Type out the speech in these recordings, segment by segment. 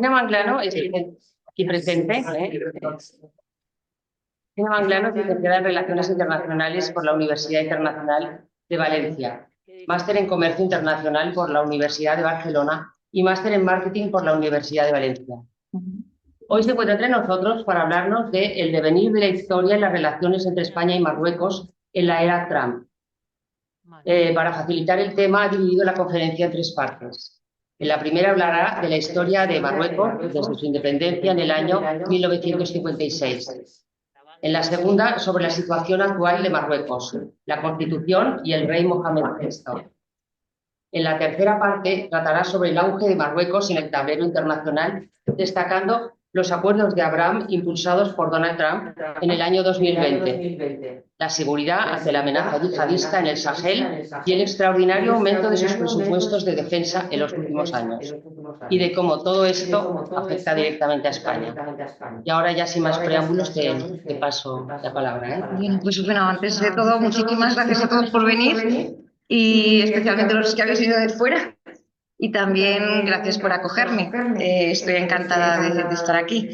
Cristina Manglano es aquí presente. Cristina Manglano es licenciada en Relaciones Internacionales por la Universidad Internacional de Valencia, máster en Comercio Internacional por la Universidad de Barcelona y máster en Marketing por la Universidad de Valencia. Hoy se encuentra entre nosotros para hablarnos del devenir de la historia en las relaciones entre España y Marruecos en la era Trump. Para facilitar el tema, ha dividido la conferencia en tres partes. En la primera hablará de la historia de Marruecos desde su independencia en el año 1956. En la segunda, sobre la situación actual de Marruecos, la Constitución y el rey Mohamed VI. En la tercera parte tratará sobre el auge de Marruecos en el tablero internacional, destacando los acuerdos de Abraham impulsados por Donald Trump en el año 2020, la seguridad ante la amenaza yihadista en el Sahel y el extraordinario aumento de sus presupuestos de defensa en los últimos años, y de cómo todo esto afecta directamente a España. Y ahora ya sin más preámbulos te paso la palabra. Bien, pues bueno, antes de todo, muchísimas gracias a todos por venir y especialmente los que habéis venido de fuera. Y también gracias por acogerme. Estoy encantada de estar aquí.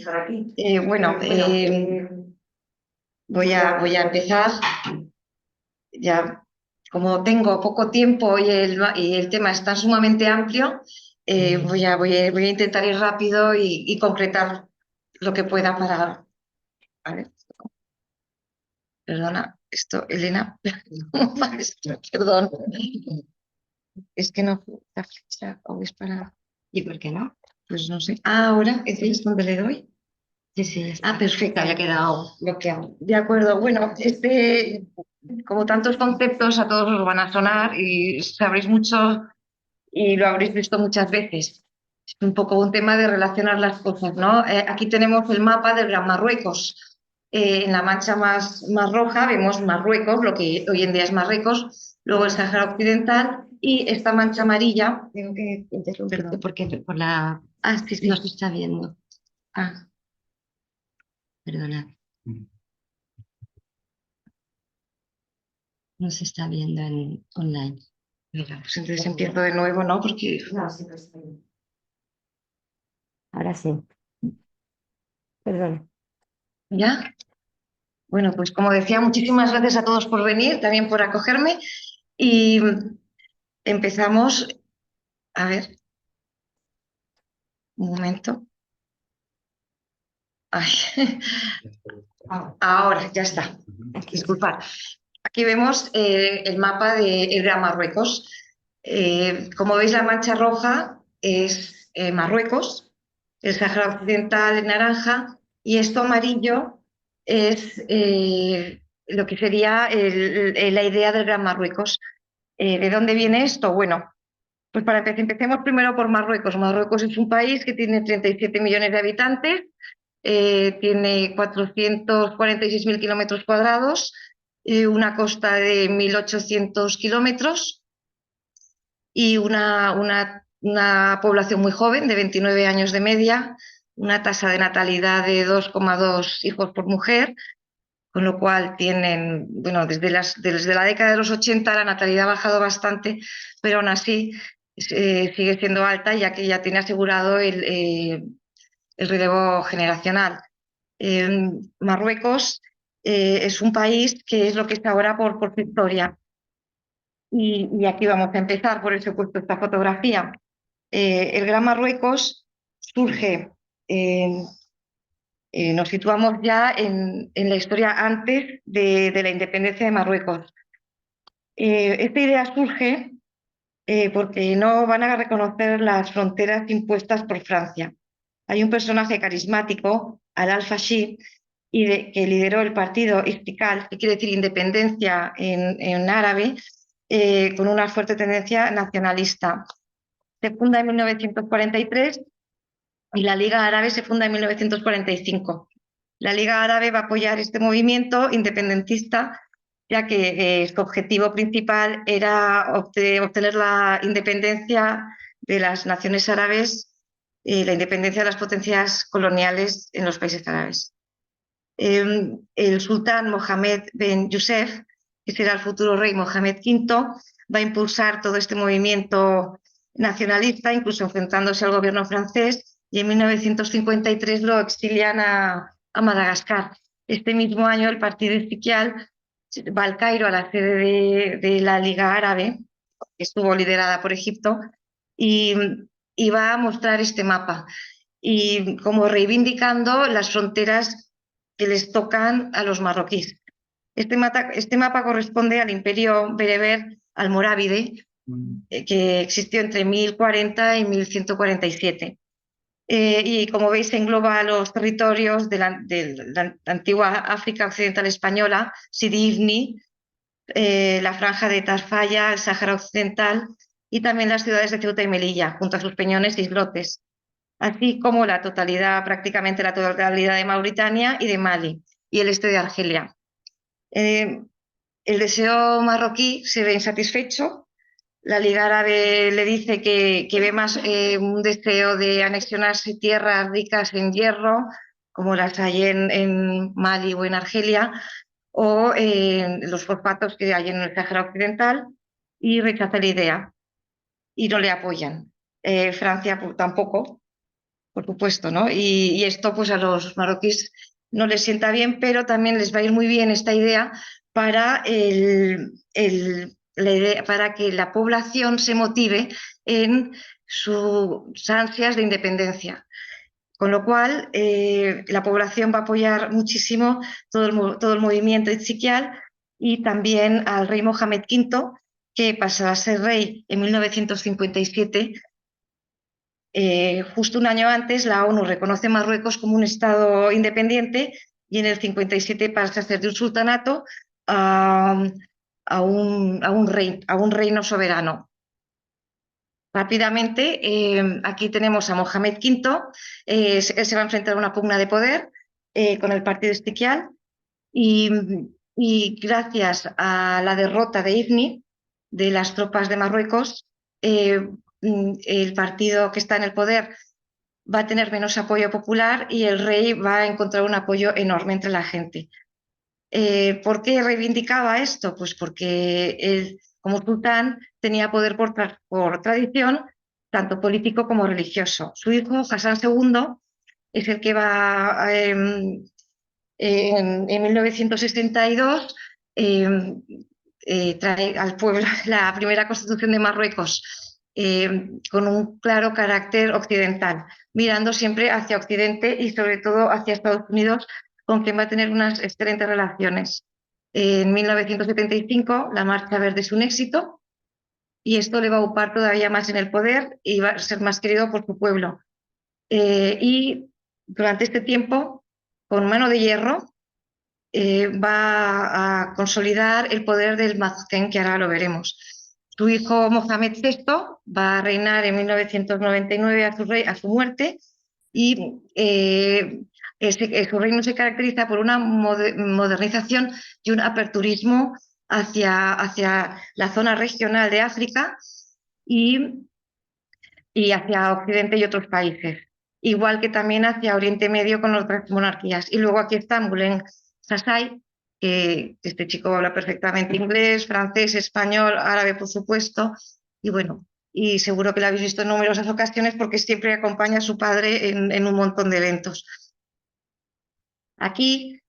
Voy a empezar. Ya, como tengo poco tiempo y el tema está sumamente amplio, voy a intentar ir rápido y concretar lo que pueda para... ¿Vale? Perdona, esto, Elena, perdón. Es que no, la flecha o es para... ¿Y por qué no? Pues no sé. Ah, ahora, ¿es donde le doy? Sí, sí. Ah, perfecto. Había quedado bloqueado. De acuerdo. Bueno, como tantos conceptos, a todos os van a sonar y sabréis mucho y lo habréis visto muchas veces. Es un poco un tema de relacionar las cosas, ¿no? Aquí tenemos el mapa del Gran Marruecos. En la mancha más roja vemos Marruecos, lo que hoy en día es Marruecos, luego el Sáhara Occidental y esta mancha amarilla. Tengo que interrumpirte porque por la... Sí. No se está viendo. Ah, Perdona. No se está viendo online. Mira, pues entonces empiezo de nuevo, ¿no? Porque... No, sí, está bien. Ahora sí. Perdón. ¿Ya? Bueno, pues como decía, muchísimas gracias a todos por venir, también por acogerme. Y empezamos, a ver, un momento. Ay. Ahora, ya está. Disculpad. Aquí vemos el mapa del Gran Marruecos. Como veis, la mancha roja es Marruecos, el Sáhara Occidental en naranja, y esto amarillo es lo que sería la idea del Gran Marruecos. ¿De dónde viene esto? Bueno, pues para empezar, empecemos primero por Marruecos. Marruecos es un país que tiene 37 millones de habitantes, tiene 446.000 kilómetros cuadrados, una costa de 1.800 kilómetros y una población muy joven, de 29 años de media, una tasa de natalidad de 2,2 hijos por mujer, con lo cual tienen, bueno, desde la década de los 80 la natalidad ha bajado bastante, pero aún así sigue siendo alta, ya que ya tiene asegurado el relevo generacional. Marruecos es un país que es lo que está ahora por su historia. Y aquí vamos a empezar, por eso he puesto esta fotografía. El Gran Marruecos surge, nos situamos ya en la historia antes de la independencia de Marruecos. Esta idea surge porque no van a reconocer las fronteras impuestas por Francia. Hay un personaje carismático, Al-Fashi, que lideró el partido Istiqlal, que quiere decir independencia en árabe, con una fuerte tendencia nacionalista. Se funda en 1943 y la Liga Árabe se funda en 1945. La Liga Árabe va a apoyar este movimiento independentista, ya que su objetivo principal era obtener la independencia de las naciones árabes, la independencia de las potencias coloniales en los países árabes. El sultán Mohamed Ben Youssef, que será el futuro rey Mohamed V, va a impulsar todo este movimiento nacionalista, incluso enfrentándose al gobierno francés, y en 1953 lo exilian a Madagascar. Este mismo año el partido Istiqlal va al Cairo, a la sede de la Liga Árabe, que estuvo liderada por Egipto, y, y va a mostrar este mapa, y como reivindicando las fronteras que les tocan a los marroquíes. Este mapa corresponde al imperio bereber almorávide, que existió entre 1040 y 1147. Y como veis, engloba los territorios de la antigua África Occidental Española, Sidi Ifni, la franja de Tafalla, el Sáhara Occidental y también las ciudades de Ceuta y Melilla, junto a sus peñones e islotes, así como prácticamente la totalidad de Mauritania y de Mali y el este de Argelia. Eh, el deseo marroquí se ve insatisfecho. La Liga Árabe le dice que ve más un deseo de anexionarse tierras ricas en hierro, como las hay en Mali o en Argelia, o los fosfatos que hay en el Sáhara Occidental, y rechaza la idea y no le apoyan. Francia tampoco, por supuesto, ¿no? Y esto pues a los marroquíes no les sienta bien, pero también les va a ir muy bien esta idea para, para que la población se motive en sus ansias de independencia. Con lo cual, la población va a apoyar muchísimo todo el movimiento itzquial, y también al rey Mohamed V, que pasará a ser rey en 1957. Justo un año antes, la ONU reconoce Marruecos como un Estado independiente, y en el 57 pasa a ser de un sultanato a un reino soberano. Rápidamente, aquí tenemos a Mohamed V. Él se va a enfrentar a una pugna de poder con el partido Istiqlal, y, y gracias a la derrota de Ifni, de las tropas de Marruecos, el partido que está en el poder va a tener menos apoyo popular y el rey va a encontrar un apoyo enorme entre la gente. ¿Por qué reivindicaba esto? Pues porque él, como sultán, tenía poder por tradición, tanto político como religioso. Su hijo, Hassan II, es el que va en 1962, trae al pueblo la primera constitución de Marruecos, con un claro carácter occidental, mirando siempre hacia Occidente y sobre todo hacia Estados Unidos, con quien va a tener unas excelentes relaciones. En 1975 la Marcha Verde es un éxito, y esto le va a upar todavía más en el poder y va a ser más querido por su pueblo. Y durante este tiempo, con mano de hierro, va a consolidar el poder del Mazken, que ahora lo veremos. Su hijo Mohamed VI va a reinar en 1999 a su muerte, y su reino se caracteriza por una modernización y un aperturismo hacia la zona regional de África, y, y hacia Occidente y otros países, igual que también hacia Oriente Medio con otras monarquías. Y luego aquí está Moulin Sassay, que este chico habla perfectamente inglés, francés, español, árabe, por supuesto, y bueno, y seguro que lo habéis visto en numerosas ocasiones porque siempre acompaña a su padre en un montón de eventos. Aquí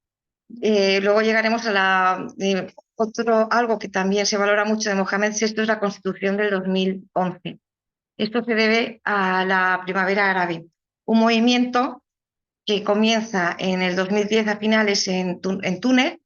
luego llegaremos a algo que también se valora mucho de Mohamed VI, es la Constitución del 2011. Esto se debe a la Primavera Árabe, un movimiento que comienza en el 2010 a finales en Túnez.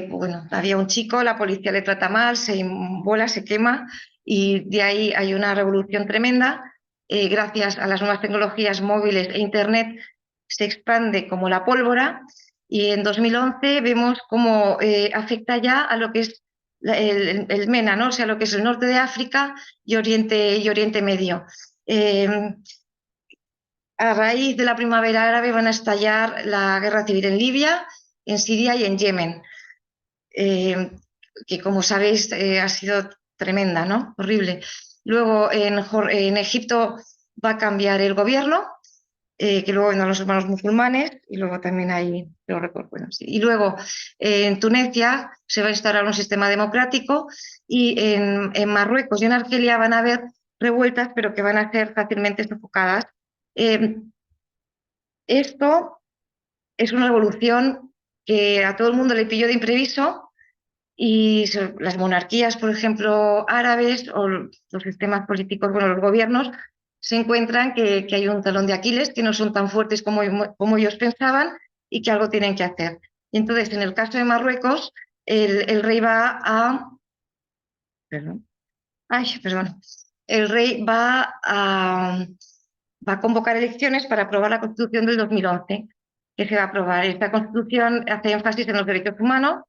Bueno, había un chico, la policía le trata mal, se inmola, se quema, y de ahí hay una revolución tremenda. Gracias a las nuevas tecnologías móviles e Internet se expande como la pólvora, y en 2011 vemos cómo afecta ya a lo que es el MENA, ¿no? O sea, lo que es el norte de África y Oriente Medio. A raíz de la Primavera Árabe van a estallar la guerra civil en Libia, en Siria y en Yemen, que como sabéis ha sido tremenda, ¿no? Horrible. Luego en Egipto va a cambiar el gobierno, que luego vendrán los hermanos musulmanes, y luego también hay, bueno, sí. Y luego en Túnez se va a instaurar un sistema democrático, y en Marruecos y en Argelia van a haber revueltas, pero que van a ser fácilmente sofocadas Esto es una revolución que a todo el mundo le pilló de imprevisto y las monarquías, por ejemplo, árabes o los sistemas políticos, bueno, los gobiernos, se encuentran que hay un talón de Aquiles, que no son tan fuertes como ellos pensaban y que algo tienen que hacer. Y entonces, en el caso de Marruecos, el rey va a... Perdón. Ay, perdón. El rey va a convocar elecciones para aprobar la Constitución del 2011, que se va a aprobar. Esta Constitución hace énfasis en los derechos humanos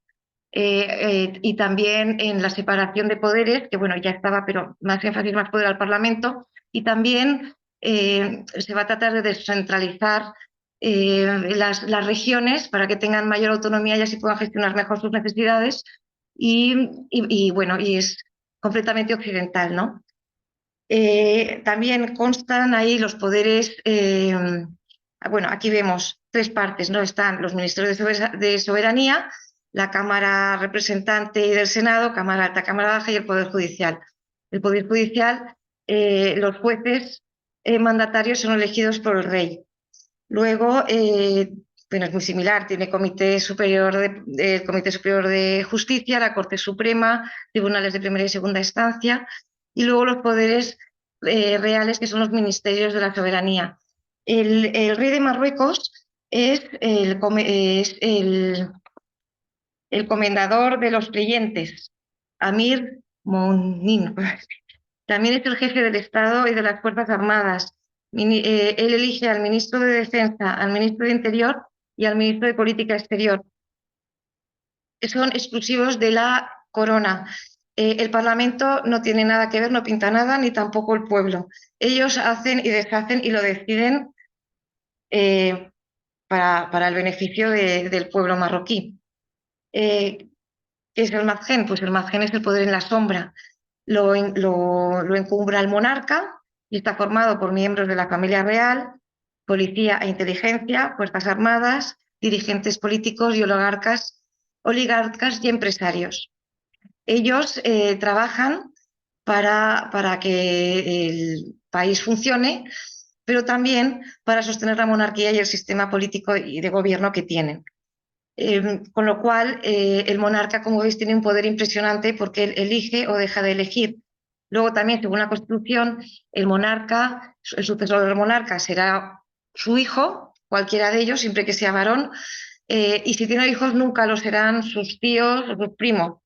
y también en la separación de poderes, que bueno, ya estaba, pero más énfasis, más poder al Parlamento, y también se va a tratar de descentralizar las regiones para que tengan mayor autonomía y así puedan gestionar mejor sus necesidades bueno, y es completamente occidental, ¿no? También constan ahí los poderes, bueno, aquí vemos tres partes, ¿no? Están los ministerios de soberanía, la Cámara Representante y del Senado, Cámara Alta, Cámara Baja y el Poder Judicial. El Poder Judicial, los jueces mandatarios son elegidos por el rey. Luego, bueno, es muy similar, tiene Comité Superior Comité Superior de Justicia, la Corte Suprema, tribunales de primera y segunda instancia, y luego los poderes reales, que son los ministerios de la soberanía. El rey de Marruecos es el comendador de los creyentes, Amir Mounin. También es el jefe del Estado y de las Fuerzas Armadas. Él elige al ministro de Defensa, al ministro de Interior y al ministro de Política Exterior. Son exclusivos de la corona. El Parlamento no tiene nada que ver, no pinta nada, ni tampoco el pueblo. Ellos hacen y deshacen y lo deciden eh, para el beneficio del pueblo marroquí. ¿Qué es el Mazgen? Pues el Mazgen es el poder en la sombra. Lo encumbra el monarca y está formado por miembros de la familia real, policía e inteligencia, fuerzas armadas, dirigentes políticos y oligarcas y empresarios. Ellos trabajan para que el país funcione, pero también para sostener la monarquía y el sistema político y de gobierno que tienen. Con lo cual, el monarca, como veis, tiene un poder impresionante porque él elige o deja de elegir. Luego también, según la Constitución, el sucesor del monarca será su hijo, cualquiera de ellos, siempre que sea varón, y si tiene hijos nunca lo serán sus tíos o sus primos,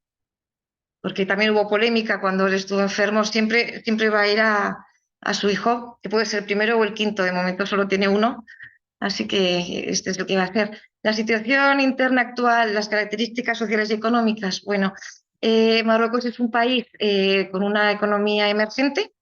porque también hubo polémica cuando él estuvo enfermo, siempre va a ir a su hijo, que puede ser el primero o el quinto, de momento solo tiene uno, así que este es lo que va a hacer. La situación interna actual, las características sociales y económicas. Bueno, Marruecos es un país con una economía emergente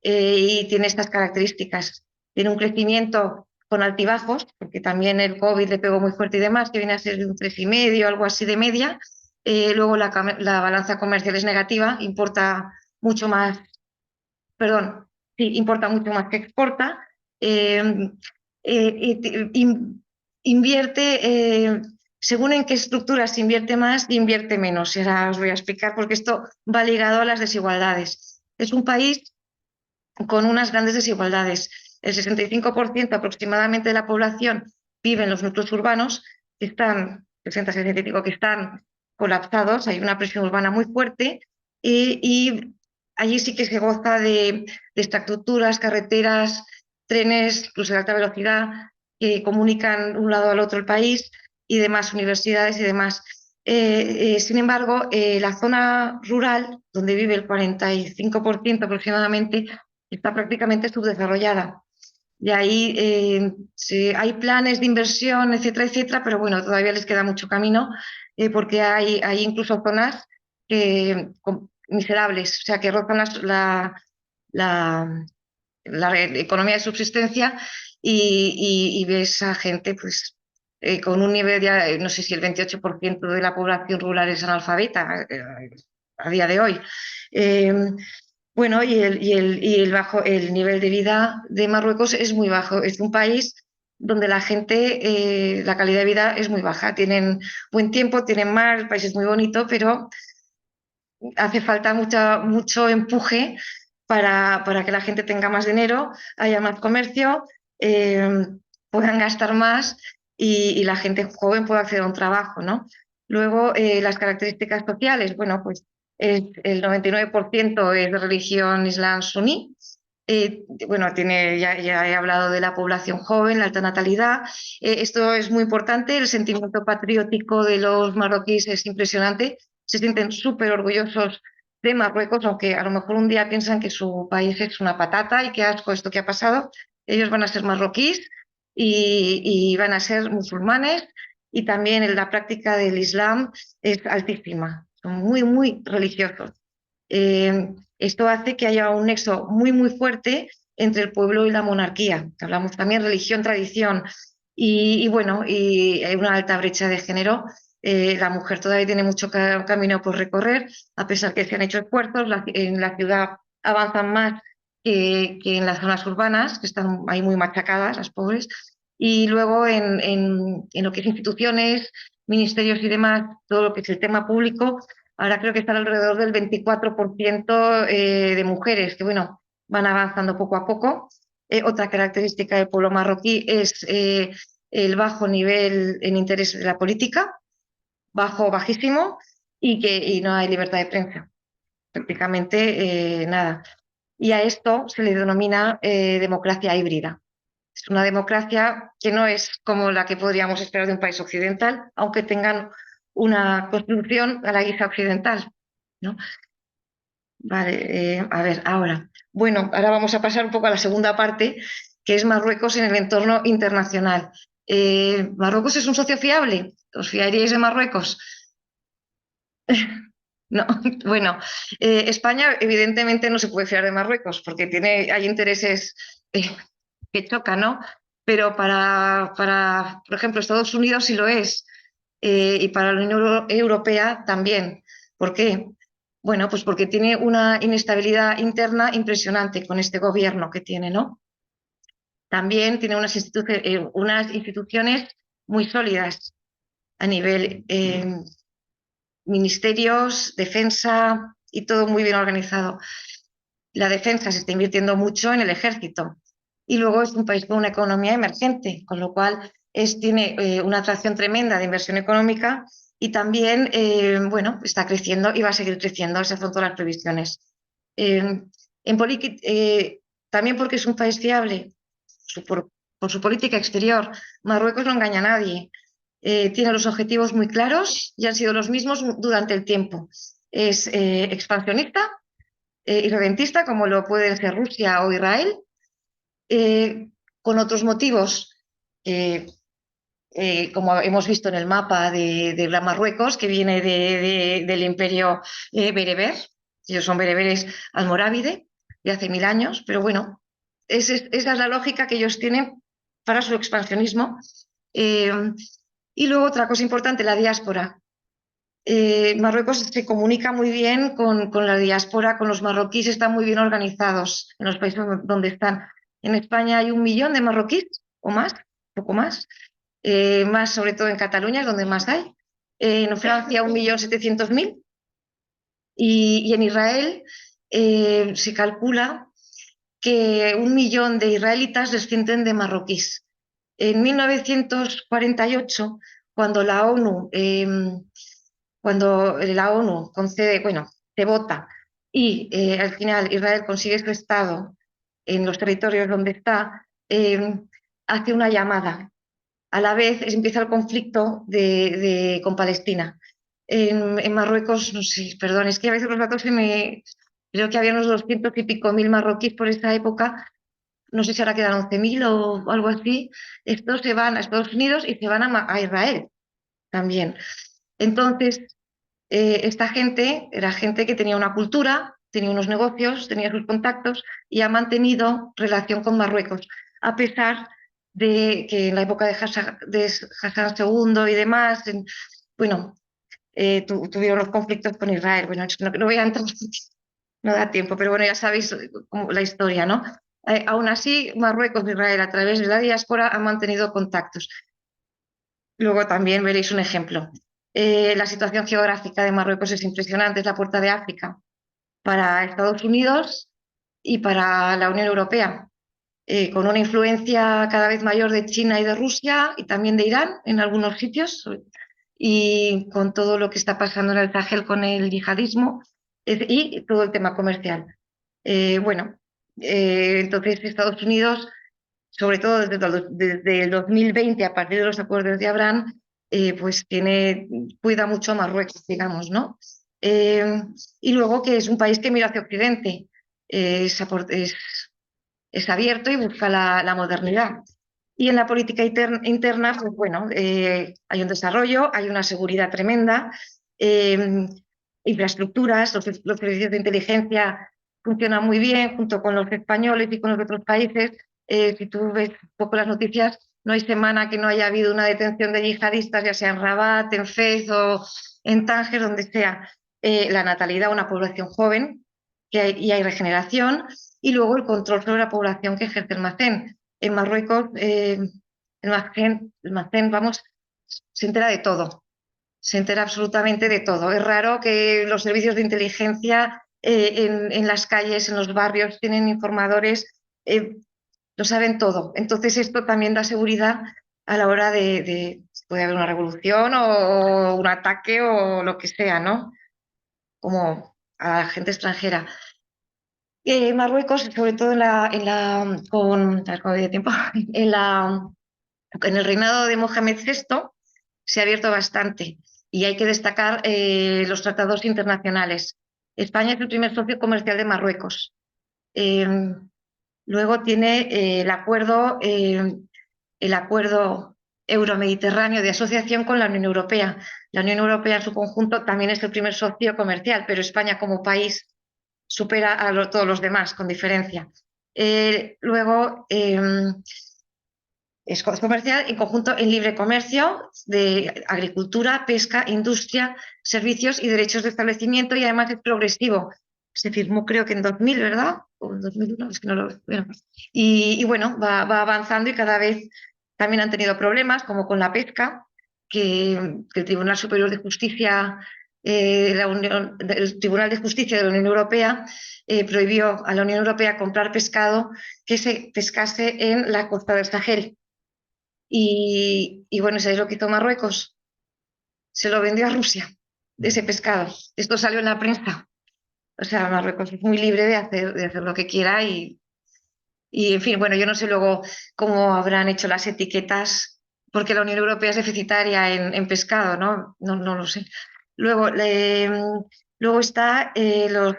y tiene estas características. Tiene un crecimiento con altibajos, porque también el COVID le pegó muy fuerte y demás, que viene a ser de un 3,5, algo así de media. Luego la balanza comercial es negativa, importa mucho más, perdón, sí, importa mucho más que exporta. Eh, invierte, según en qué estructuras se invierte más y invierte menos. Y ahora os voy a explicar porque esto va ligado a las desigualdades. Es un país con unas grandes desigualdades. El 65% aproximadamente de la población vive en los núcleos urbanos, que están, 60-65, que están colapsados, hay una presión urbana muy fuerte y allí sí que se goza de infraestructuras, carreteras, trenes, incluso de alta velocidad, que comunican un lado al otro el país y demás universidades y demás. Sin embargo, la zona rural, donde vive el 45% aproximadamente, está prácticamente subdesarrollada. Y ahí hay planes de inversión, etcétera, etcétera, pero bueno, todavía les queda mucho camino porque hay incluso zonas miserables, o sea, que rozan la economía de subsistencia y ves a gente pues con un nivel de, no sé si el 28% de la población rural es analfabeta a día de hoy. Bueno, el nivel de vida de Marruecos es muy bajo. Es un país donde la gente, la calidad de vida es muy baja. Tienen buen tiempo, tienen mar, el país es muy bonito, pero hace falta mucho empuje para que la gente tenga más dinero, haya más comercio, puedan gastar más y la gente joven pueda acceder a un trabajo, ¿no? Luego, las características sociales, bueno, pues el 99% es de religión islam suní. Bueno, ya he hablado de la población joven, la alta natalidad. Esto es muy importante, el sentimiento patriótico de los marroquíes es impresionante, se sienten súper orgullosos de Marruecos, aunque a lo mejor un día piensan que su país es una patata y qué asco esto que ha pasado. Ellos van a ser marroquíes y van a ser musulmanes y también en la práctica del Islam es altísima, son muy, muy religiosos. Esto hace que haya un nexo muy, muy fuerte entre el pueblo y la monarquía. Hablamos también religión, tradición bueno, y hay una alta brecha de género. La mujer todavía tiene mucho camino por recorrer, a pesar que se han hecho esfuerzos. En la ciudad avanzan más que en las zonas urbanas, que están ahí muy machacadas, las pobres. Y luego en lo que es instituciones, ministerios y demás, todo lo que es el tema público, ahora creo que están alrededor del 24% de mujeres, que bueno, van avanzando poco a poco. Otra característica del pueblo marroquí es el bajo nivel en interés de la política, bajísimo, y no hay libertad de prensa, prácticamente nada. Y a esto se le denomina democracia híbrida. Es una democracia que no es como la que podríamos esperar de un país occidental, aunque tengan una constitución a la guisa occidental, ¿no? Vale, a ver, ahora. Bueno, ahora vamos a pasar un poco a la segunda parte, que es Marruecos en el entorno internacional. ¿Marruecos es un socio fiable? ¿Os fiaríais de Marruecos? No, bueno, España evidentemente no se puede fiar de Marruecos porque hay intereses eh, que chocan, ¿no? Pero por ejemplo, Estados Unidos sí lo es, y para la Unión Europea también. ¿Por qué? Bueno, pues porque tiene una inestabilidad interna impresionante con este gobierno que tiene, ¿no? También tiene unas instituciones muy sólidas a nivel ministerios, defensa y todo muy bien organizado. La defensa se está invirtiendo mucho en el ejército y luego es un país con una economía emergente, con lo cual tiene una atracción tremenda de inversión económica y también, bueno, está creciendo y va a seguir creciendo, esas son todas las previsiones. Eh, también porque es un país fiable por su política exterior, Marruecos no engaña a nadie. Tiene los objetivos muy claros y han sido los mismos durante el tiempo. Es expansionista y redentista, como lo pueden ser Rusia o Israel, con otros motivos, eh, como hemos visto en el mapa de Marruecos, que viene del imperio bereber. Ellos son bereberes almorávide de hace 1000 años, pero bueno, esa es la lógica que ellos tienen para su expansionismo. Eh, y luego otra cosa importante, la diáspora. Marruecos se comunica muy bien con la diáspora, con los marroquíes, están muy bien organizados en los países donde están. En España hay 1 millón de marroquíes o más, poco más, más sobre todo en Cataluña, es donde más hay. En Francia 1.700.000 y en Israel se calcula que 1 millón de israelitas descienden de marroquíes. En 1948, cuando la ONU concede, bueno, se vota y al final Israel consigue su Estado en los territorios donde está, hace una llamada. A la vez empieza el conflicto con Palestina. En Marruecos, no sé, perdón, es que a veces los datos creo que había unos 200 y pico mil marroquíes por esa época, no sé si ahora quedan 11.000 o algo así. Estos se van a Estados Unidos y se van a Israel también. Entonces, esta gente era gente que tenía una cultura, tenía unos negocios, tenía sus contactos y ha mantenido relación con Marruecos, a pesar de que en la época de Hassan II y demás, bueno, tuvieron los conflictos con Israel. Bueno, no voy a entrar porque no da tiempo, pero bueno, ya sabéis la historia, ¿no? Aún así, Marruecos e Israel, a través de la diáspora, han mantenido contactos. Luego también veréis un ejemplo. La situación geográfica de Marruecos es impresionante, es la puerta de África para Estados Unidos y para la Unión Europea, con una influencia cada vez mayor de China y de Rusia y también de Irán en algunos sitios, y con todo lo que está pasando en el Sahel con el yihadismo y todo el tema comercial. Bueno, entonces Estados Unidos, sobre todo desde el 2020, a partir de los acuerdos de Abraham, pues cuida mucho a Marruecos, digamos, ¿no? Y luego que es un país que mira hacia Occidente, es abierto y busca la modernidad. Y en la política interna, pues bueno, hay un desarrollo, hay una seguridad tremenda, infraestructuras, los servicios de inteligencia funcionan muy bien junto con los españoles y con los de otros países. Si tú ves un poco las noticias, no hay semana que no haya habido una detención de yihadistas, ya sea en Rabat, en Fez o en Tánger, donde sea. La natalidad, una población joven, y hay regeneración, y luego el control sobre la población que ejerce el MACEN. En Marruecos, el MACEN, vamos, se entera de todo, se entera absolutamente de todo. Es raro que los servicios de inteligencia en las calles, en los barrios, tienen informadores, lo saben todo. Entonces esto también da seguridad a la hora puede haber una revolución o un ataque o lo que sea, ¿no? Como a la gente extranjera. Marruecos, sobre todo a ver cómo voy de tiempo, en el reinado de Mohamed VI se ha abierto bastante y hay que destacar los tratados internacionales. España es el primer socio comercial de Marruecos. Eh, Luego tiene el acuerdo euromediterráneo de asociación con la Unión Europea. La Unión Europea en su conjunto también es el primer socio comercial, pero España como país supera a todos los demás con diferencia. Luego es comercial en conjunto en libre comercio de agricultura, pesca, industria, servicios y derechos de establecimiento, y además es progresivo. Se firmó creo que en 2000, ¿verdad? O en 2001, es que no lo... Bueno. Y bueno, va avanzando y cada vez también han tenido problemas, como con la pesca, que el Tribunal Superior de Justicia, el Tribunal de Justicia de la Unión Europea prohibió a la Unión Europea comprar pescado que se pescase en la costa del Sahel. Y bueno, ¿sabéis lo que hizo Marruecos? Se lo vendió a Rusia, de ese pescado. Esto salió en la prensa. O sea, Marruecos es muy libre de hacer lo que quiera y, en fin, bueno, yo no sé luego cómo habrán hecho las etiquetas, porque la Unión Europea es deficitaria en pescado, ¿no? No lo sé. Luego está los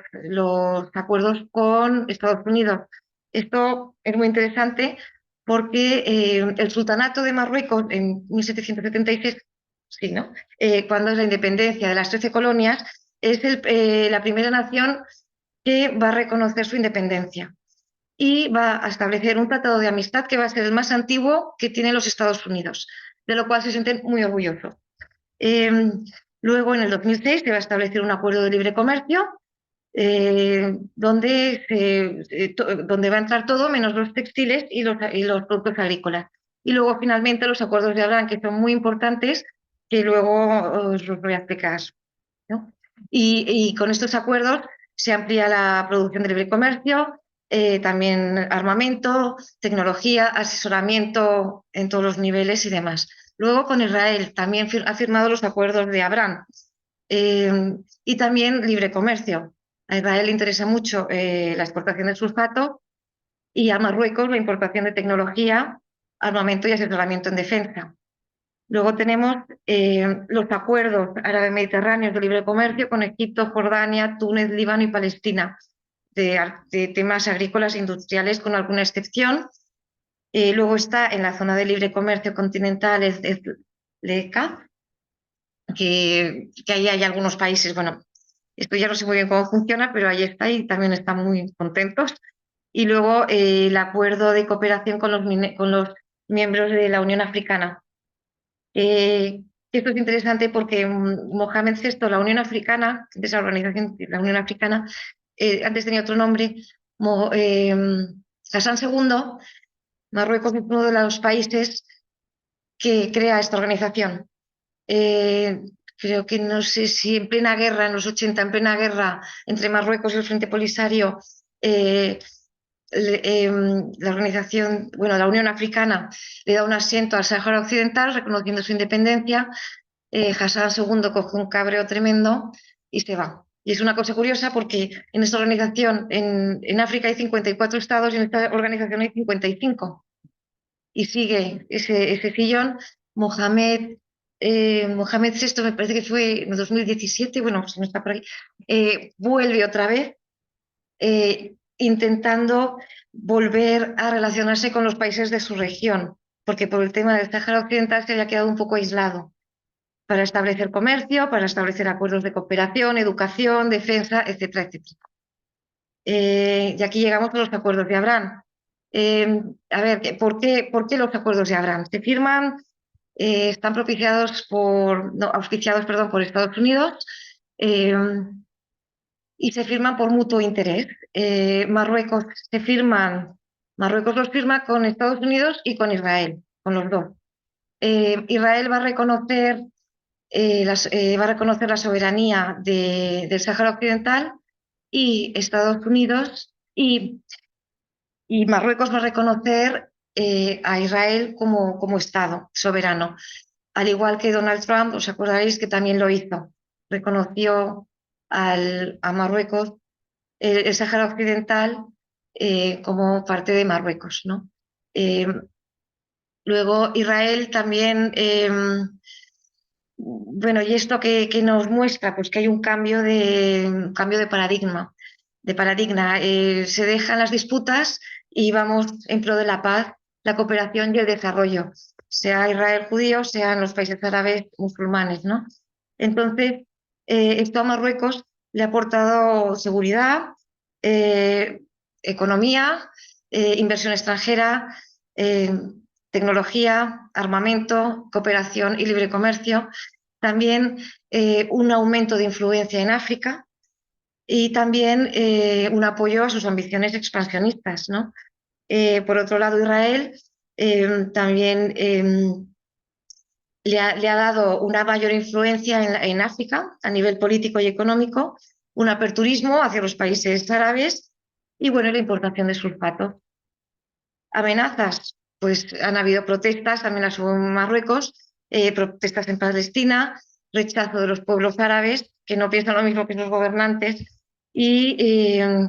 acuerdos con Estados Unidos. Esto es muy interesante porque el sultanato de Marruecos en 1776, sí, ¿no? Cuando es la independencia de las 13 colonias, es la primera nación que va a reconocer su independencia y va a establecer un tratado de amistad que va a ser el más antiguo que tienen los Estados Unidos, de lo cual se sienten muy orgullosos. Eh, Luego, en el 2006, se va a establecer un acuerdo de libre comercio donde va a entrar todo menos los textiles y los productos agrícolas. Y luego, finalmente, los acuerdos de Abraham, que son muy importantes, que luego os los voy a explicar, ¿no? Y con estos acuerdos se amplía la producción de libre comercio, también armamento, tecnología, asesoramiento en todos los niveles y demás. Luego con Israel también ha firmado los acuerdos de Abraham y también libre comercio. A Israel le interesa mucho la exportación del sulfato y a Marruecos la importación de tecnología, armamento y asesoramiento en defensa. Luego tenemos los acuerdos árabe-mediterráneos de libre comercio con Egipto, Jordania, Túnez, Líbano y Palestina, de temas agrícolas e industriales con alguna excepción. Luego está en la zona de libre comercio continental LECA, que ahí hay algunos países, bueno, esto ya no sé muy bien cómo funciona, pero ahí está y también están muy contentos. Y luego el acuerdo de cooperación con los miembros de la Unión Africana. Esto es interesante porque Mohamed VI, la Unión Africana, de esa organización, la Unión Africana, antes tenía otro nombre, Hassan II, Marruecos es uno de los países que crea esta organización. Creo que no sé si en plena guerra, en los 80, en plena guerra entre Marruecos y el Frente Polisario, la organización, bueno, la Unión Africana le da un asiento al Sáhara Occidental reconociendo su independencia. Hassan II coge un cabreo tremendo y se va. Y es una cosa curiosa porque en esta organización, en África hay 54 estados y en esta organización hay 55. Y sigue ese sillón. Mohamed VI, me parece que fue en 2017, bueno, si no está por ahí, vuelve otra vez intentando volver a relacionarse con los países de su región, porque por el tema del Sáhara Occidental se había quedado un poco aislado para establecer comercio, para establecer acuerdos de cooperación, educación, defensa, etcétera, etcétera. Y aquí llegamos a los acuerdos de Abraham. A ver, ¿por qué los acuerdos de Abraham? Se firman, están auspiciados, perdón, por Estados Unidos eh, y se firman por mutuo interés. Marruecos los firma con Estados Unidos y con Israel, con los dos. Israel va a reconocer la soberanía del Sáhara Occidental y Estados Unidos y Marruecos va a reconocer a Israel como Estado soberano, al igual que Donald Trump, os acordaréis que también lo hizo, reconoció a Marruecos el Sáhara Occidental como parte de Marruecos, ¿no? Eh, Luego Israel también bueno, y esto que nos muestra, pues que hay un cambio de paradigma. Se dejan las disputas y vamos en pro de la paz, la cooperación y el desarrollo, sea Israel judío, sean los países árabes musulmanes, ¿no? Entonces, esto a Marruecos le ha aportado seguridad, eh, economía, inversión extranjera, eh, tecnología, armamento, cooperación y libre comercio. También un aumento de influencia en África y también un apoyo a sus ambiciones expansionistas, ¿no? Por otro lado, Israel también le ha dado una mayor influencia en África a nivel político y económico, un aperturismo hacia los países árabes y bueno, la importación de sulfatos. Amenazas, pues han habido protestas, también las hubo en Marruecos, protestas en Palestina, rechazo de los pueblos árabes, que no piensan lo mismo que los gobernantes, y, eh,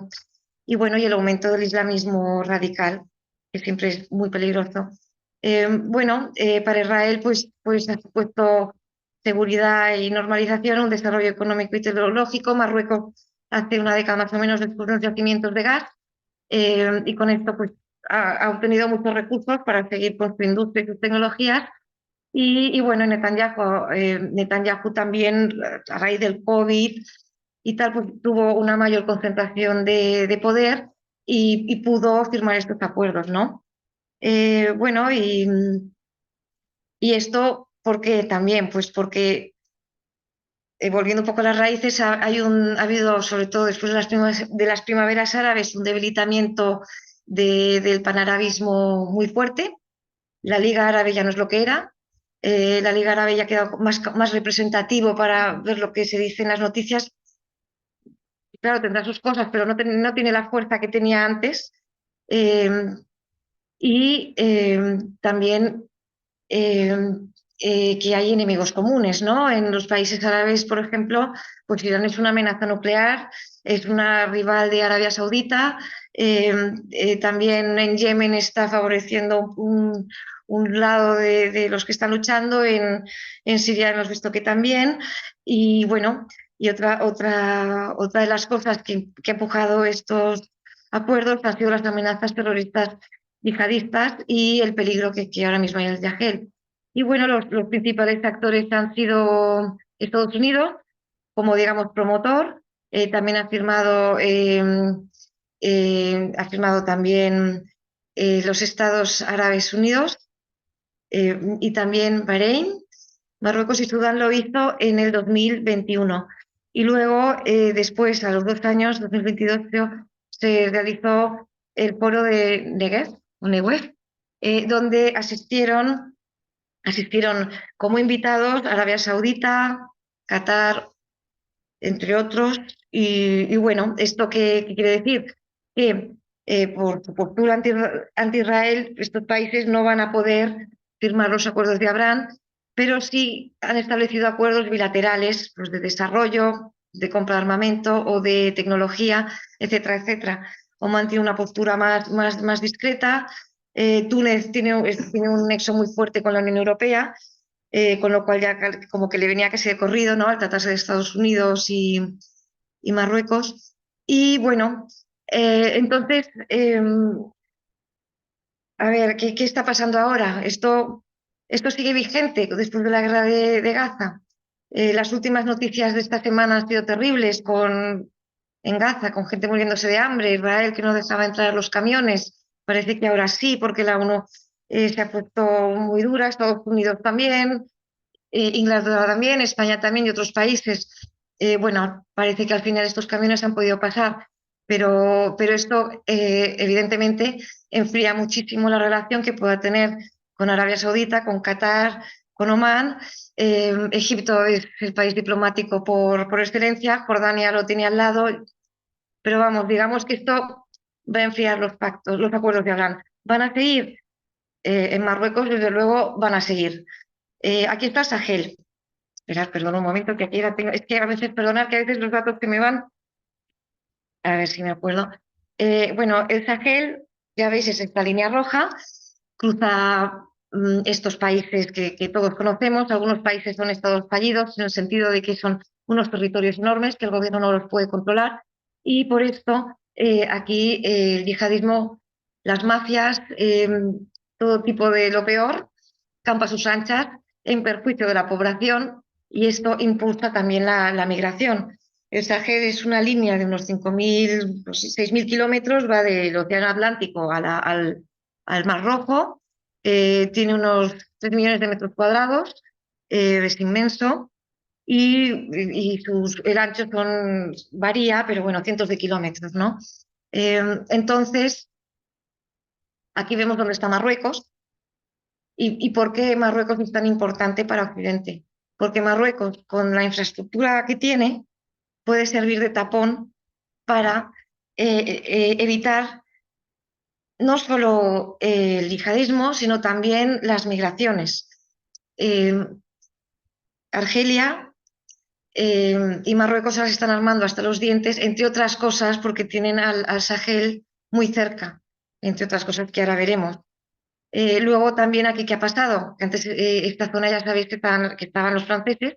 y bueno, y el aumento del islamismo radical, que siempre es muy peligroso. Para Israel, pues ha supuesto seguridad y normalización, un desarrollo económico y tecnológico. Marruecos hace una década más o menos después de los yacimientos de gas y con esto pues ha obtenido muchos recursos para seguir con su industria y sus tecnologías. Y bueno, Netanyahu también, a raíz del COVID y tal, pues tuvo una mayor concentración de poder y pudo firmar estos acuerdos, ¿no? Bueno, y esto, ¿por qué también? Pues porque, volviendo un poco a las raíces, ha habido, sobre todo después de las primaveras árabes, un debilitamiento del panarabismo muy fuerte. La Liga Árabe ya no es lo que era. La Liga Árabe ya ha quedado más representativo para ver lo que se dice en las noticias. Claro, tendrá sus cosas, pero no tiene la fuerza que tenía antes. Eh, También eh, que hay enemigos comunes, ¿no? En los países árabes, por ejemplo, pues Irán es una amenaza nuclear, es una rival de Arabia Saudita, también en Yemen está favoreciendo un lado de los que están luchando, en Siria hemos visto que también, y bueno, y otra de las cosas que ha empujado estos acuerdos han sido las amenazas terroristas yihadistas y el peligro que ahora mismo hay en el Sahel. Y bueno, los principales actores han sido Estados Unidos, como digamos promotor, también ha firmado también los Estados Árabes Unidos y también Bahrein, Marruecos y Sudán lo hizo en el 2021. Y luego, después, a los 2 años, 2022, se realizó el foro de Negev, donde asistieron como invitados Arabia Saudita, Qatar, entre otros. Y bueno, ¿esto qué quiere decir? que por su postura anti-Israel, estos países no van a poder firmar los acuerdos de Abraham, pero sí han establecido acuerdos bilaterales, pues, de desarrollo, de compra de armamento o de tecnología, etcétera, etcétera. Oman tiene una postura más discreta. Túnez tiene un nexo muy fuerte con la Unión Europea, con lo cual ya como que le venía casi de corrido, ¿no?, al tratarse de Estados Unidos y Marruecos. Y bueno, entonces, a ver, ¿qué está pasando ahora? Esto sigue vigente después de la guerra de Gaza. Las últimas noticias de esta semana han sido terribles en Gaza, con gente muriéndose de hambre, Israel que no dejaba entrar los camiones. Parece que ahora sí, porque la ONU se ha puesto muy dura, Estados Unidos también, Inglaterra también, España también y otros países. Bueno, parece que al final estos camiones han podido pasar, pero esto evidentemente enfría muchísimo la relación que pueda tener con Arabia Saudita, con Qatar, con Omán. Egipto es el país diplomático por excelencia, Jordania lo tiene al lado, pero vamos, digamos que esto va a enfriar los pactos, los acuerdos de Abraham. ¿Van a seguir? En Marruecos, desde luego, van a seguir. Aquí está Sahel. Esperad, perdón un momento, que aquí la tengo. Es que a veces, perdonad, que a veces los datos que me van, a ver si me acuerdo. Bueno, el Sahel, ya veis, es esta línea roja, cruza estos países que todos conocemos. Algunos países son estados fallidos, en el sentido de que son unos territorios enormes que el gobierno no los puede controlar. Y por esto, aquí el yihadismo, las mafias, todo tipo de lo peor, campa a sus anchas en perjuicio de la población, y esto impulsa también la migración. El Sahel es una línea de unos 5.000, 6.000 kilómetros, va del Océano Atlántico al Mar Rojo, tiene unos 3 millones de metros cuadrados, es inmenso, y el ancho varía, pero bueno, cientos de kilómetros, ¿no? Entonces, aquí vemos dónde está Marruecos. ¿Y por qué Marruecos es tan importante para Occidente? Porque Marruecos, con la infraestructura que tiene, puede servir de tapón para evitar no solo el yihadismo, sino también las migraciones. Eh, Argelia y Marruecos ahora se están armando hasta los dientes, entre otras cosas, porque tienen al Sahel muy cerca, entre otras cosas que ahora veremos. Luego también aquí, ¿qué ha pasado? Que antes esta zona ya sabéis que estaban los franceses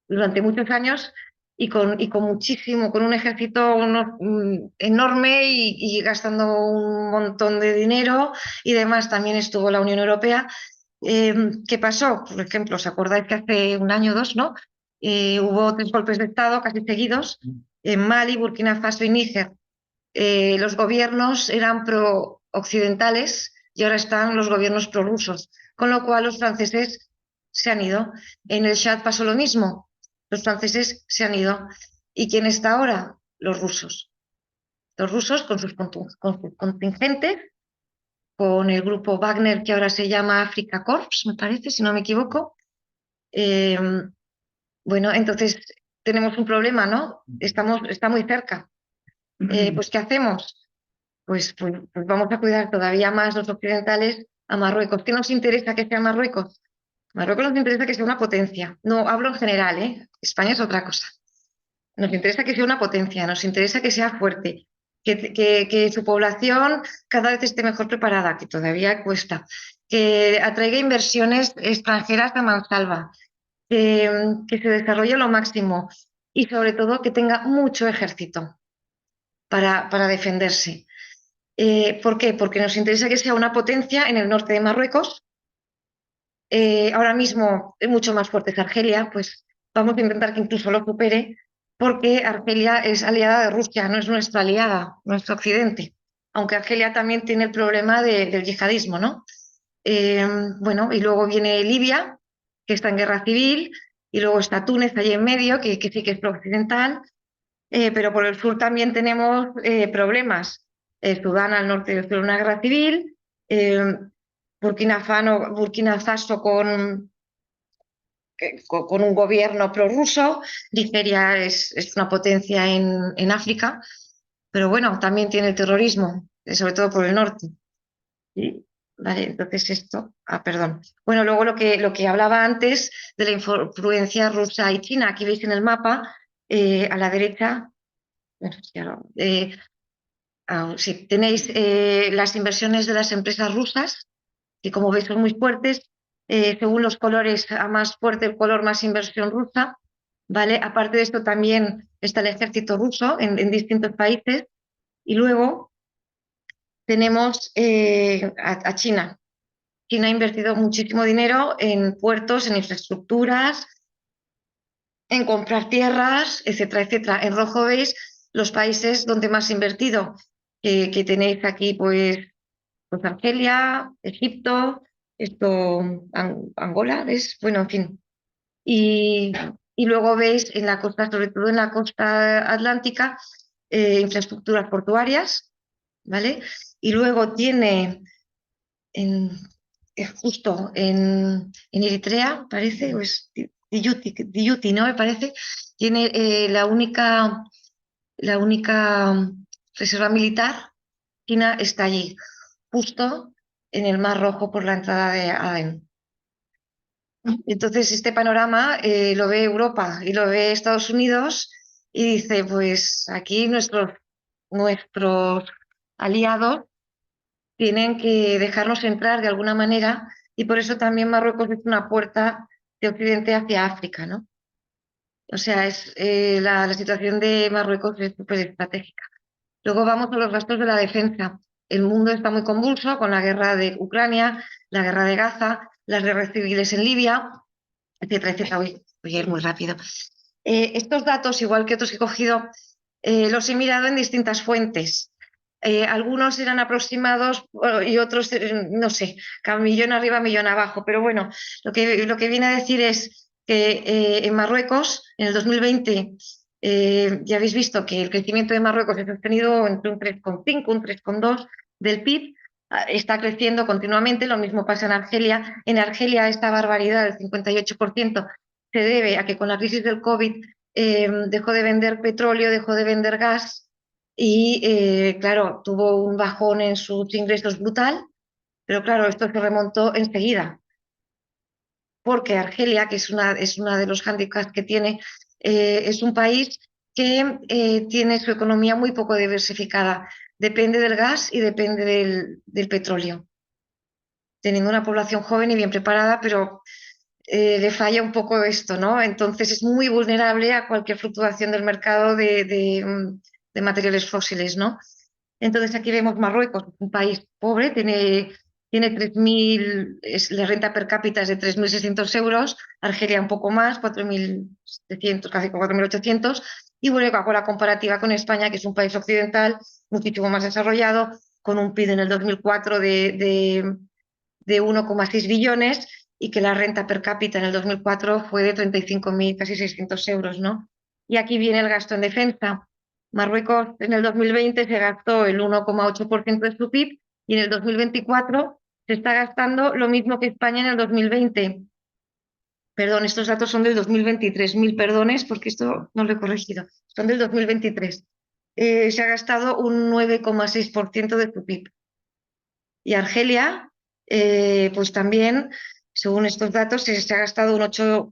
durante muchos años, y con muchísimo, con un ejército enorme, y gastando un montón de dinero y demás. También estuvo la Unión Europea. ¿Qué pasó? Por ejemplo, ¿os acordáis que hace un año o dos, ¿no? Hubo 3 golpes de Estado casi seguidos en Mali, Burkina Faso y Níger. Los gobiernos eran pro-occidentales y ahora están los gobiernos prorrusos, con lo cual los franceses se han ido. En el Chad pasó lo mismo, los franceses se han ido. ¿Y quién está ahora? Los rusos. Los rusos con sus contingentes, con el grupo Wagner, que ahora se llama Africa Corps, me parece, si no me equivoco. Eh, bueno, entonces tenemos un problema, ¿no? Está muy cerca. Pues, ¿qué hacemos? Pues vamos a cuidar todavía más los occidentales a Marruecos. ¿Qué nos interesa que sea Marruecos? Marruecos nos interesa que sea una potencia. No hablo en general, ¿eh? España es otra cosa. Nos interesa que sea una potencia, nos interesa que sea fuerte, que su población cada vez esté mejor preparada, que todavía cuesta, que atraiga inversiones extranjeras a mansalva, que se desarrolle lo máximo, y sobre todo que tenga mucho ejército para defenderse. ¿Por qué? Porque nos interesa que sea una potencia en el norte de Marruecos. Ahora mismo es mucho más fuerte que Argelia, pues vamos a intentar que incluso lo supere, porque Argelia es aliada de Rusia, no es nuestra aliada, nuestro occidente, aunque Argelia también tiene el problema del yihadismo, ¿no? Bueno, y luego viene Libia, que está en guerra civil, y luego está Túnez allí en medio, que sí que es pro-occidental, pero por el sur también tenemos problemas. Sudán al norte de una guerra civil, eh, Burkina Faso con un gobierno prorruso, Nigeria es una potencia en África, pero bueno, también tiene el terrorismo, sobre todo por el norte. Sí, vale, entonces esto, perdón. Bueno, luego lo que hablaba antes de la influencia rusa y china, aquí veis en el mapa, a la derecha, bueno, sí, tenéis las inversiones de las empresas rusas, que como veis son muy fuertes, según los colores, a más fuerte el color, más inversión rusa, ¿vale? Aparte de esto también está el ejército ruso en distintos países, y luego tenemos a China. China ha invertido muchísimo dinero en puertos, en infraestructuras, en comprar tierras, etcétera, etcétera. En rojo veis los países donde más ha invertido, que tenéis aquí pues Argelia, Egipto, Angola, ¿ves? Bueno, en fin. Y, y luego veis en la costa, sobre todo en la costa atlántica, infraestructuras portuarias, ¿vale? Y luego tiene en, justo en Eritrea, parece, o es Djibouti, ¿no? Me parece, tiene la única reserva militar, China está allí, justo en el Mar Rojo por la entrada de Adén. Entonces, este panorama lo ve Europa y lo ve Estados Unidos y dice, pues aquí nuestros aliados tienen que dejarnos entrar de alguna manera y por eso también Marruecos es una puerta de Occidente hacia África, ¿no? O sea, la situación de Marruecos es súper estratégica. Luego vamos a los gastos de la defensa. El mundo está muy convulso con la guerra de Ucrania, la guerra de Gaza, las guerras civiles en Libia, etcétera, etcétera. Voy a ir muy rápido. Estos datos, igual que otros que he cogido, los he mirado en distintas fuentes. Algunos eran aproximados y otros, no sé, millón arriba, millón abajo. Pero bueno, lo que viene a decir es que en Marruecos, en el 2020, ya habéis visto que el crecimiento de Marruecos se ha sostenido entre un 3,5, un 3,2 del PIB. Está creciendo continuamente, lo mismo pasa en Argelia. En Argelia esta barbaridad del 58% se debe a que con la crisis del COVID dejó de vender petróleo, dejó de vender gas y, claro, tuvo un bajón en sus ingresos brutal, pero claro, esto se remontó enseguida, porque Argelia, que es una de los hándicaps que tiene, es un país que tiene su economía muy poco diversificada. Depende del gas y depende del petróleo. Teniendo una población joven y bien preparada, pero le falla un poco esto, ¿no? Entonces es muy vulnerable a cualquier fluctuación del mercado de materiales fósiles, ¿no? Entonces aquí vemos Marruecos, un país pobre, tiene 3.000, la renta per cápita es de 3.600 euros, Argelia un poco más, 4.700, casi 4.800, y bueno, hago la comparativa con España, que es un país occidental muchísimo más desarrollado, con un PIB en el 2004 de 1,6 billones y que la renta per cápita en el 2004 fue de 35.000, casi 600 euros, ¿no? Y aquí viene el gasto en defensa. Marruecos en el 2020 se gastó el 1,8% de su PIB y en el 2024 se está gastando lo mismo que España en el 2020. Perdón, estos datos son del 2023, mil perdones porque esto no lo he corregido, son del 2023. Se ha gastado un 9,6% de su PIB. Y Argelia, pues también, según estos datos, se ha gastado un 8,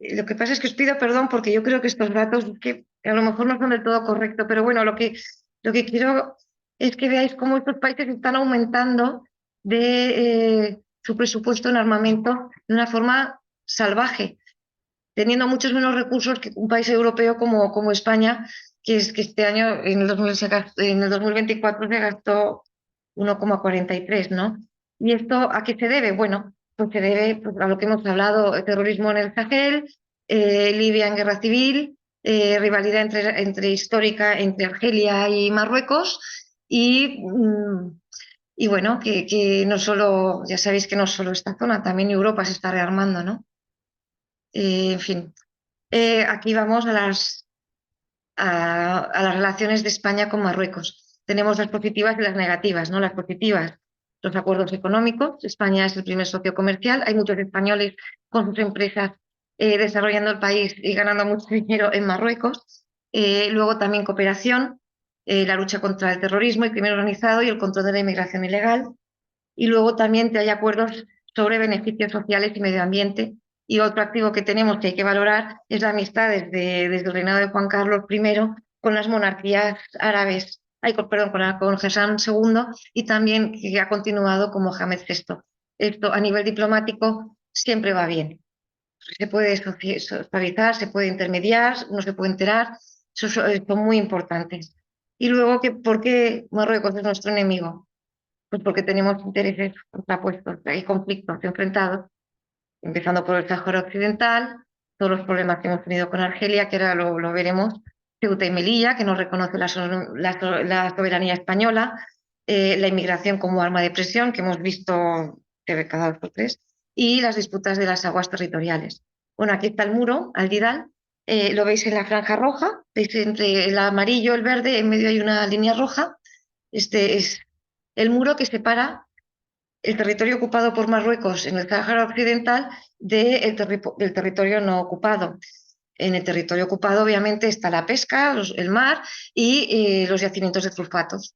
lo que pasa es que os pido perdón porque yo creo que estos datos que a lo mejor no son del todo correctos, pero bueno, lo que quiero es que veáis cómo estos países están aumentando su presupuesto en armamento de una forma salvaje, teniendo muchos menos recursos que un país europeo como España, que este año, en el 2024, se gastó 1,43, ¿no? ¿Y esto a qué se debe? Bueno, pues se debe pues, a lo que hemos hablado, el terrorismo en el Sahel, Libia en guerra civil, rivalidad histórica entre Argelia y Marruecos y bueno, que no solo, ya sabéis que no solo esta zona, también Europa se está rearmando, ¿no? En fin, aquí vamos a las relaciones de España con Marruecos. Tenemos las positivas y las negativas, ¿no? Las positivas, los acuerdos económicos. España es el primer socio comercial. Hay muchos españoles con sus empresas desarrollando el país y ganando mucho dinero en Marruecos. Luego también cooperación, la lucha contra el terrorismo y crimen organizado y el control de la inmigración ilegal. Y luego también hay acuerdos sobre beneficios sociales y medio ambiente. Y otro activo que tenemos que hay que valorar es la amistad desde el reinado de Juan Carlos I con las monarquías árabes, perdón, con Hassan II y también que ha continuado como Mohamed VI. Esto a nivel diplomático siempre va bien. Se puede suavizar, se puede intermediar, no se puede enterar, eso son muy importantes. Y luego, ¿por qué Marruecos es nuestro enemigo? Pues porque tenemos intereses contrapuestos, hay conflictos enfrentados, empezando por el Sáhara Occidental, todos los problemas que hemos tenido con Argelia, que ahora lo veremos, Ceuta y Melilla, que no reconoce la soberanía española, la inmigración como arma de presión, que hemos visto que cada 2 por 3, y las disputas de las aguas territoriales. Bueno, aquí está el muro, Aldidal, lo veis en la franja roja, veis entre el amarillo y el verde, en medio hay una línea roja. Este es el muro que separa el territorio ocupado por Marruecos en el Sáhara Occidental del territorio no ocupado. En el territorio ocupado, obviamente, está la pesca, el mar y los yacimientos de sulfatos.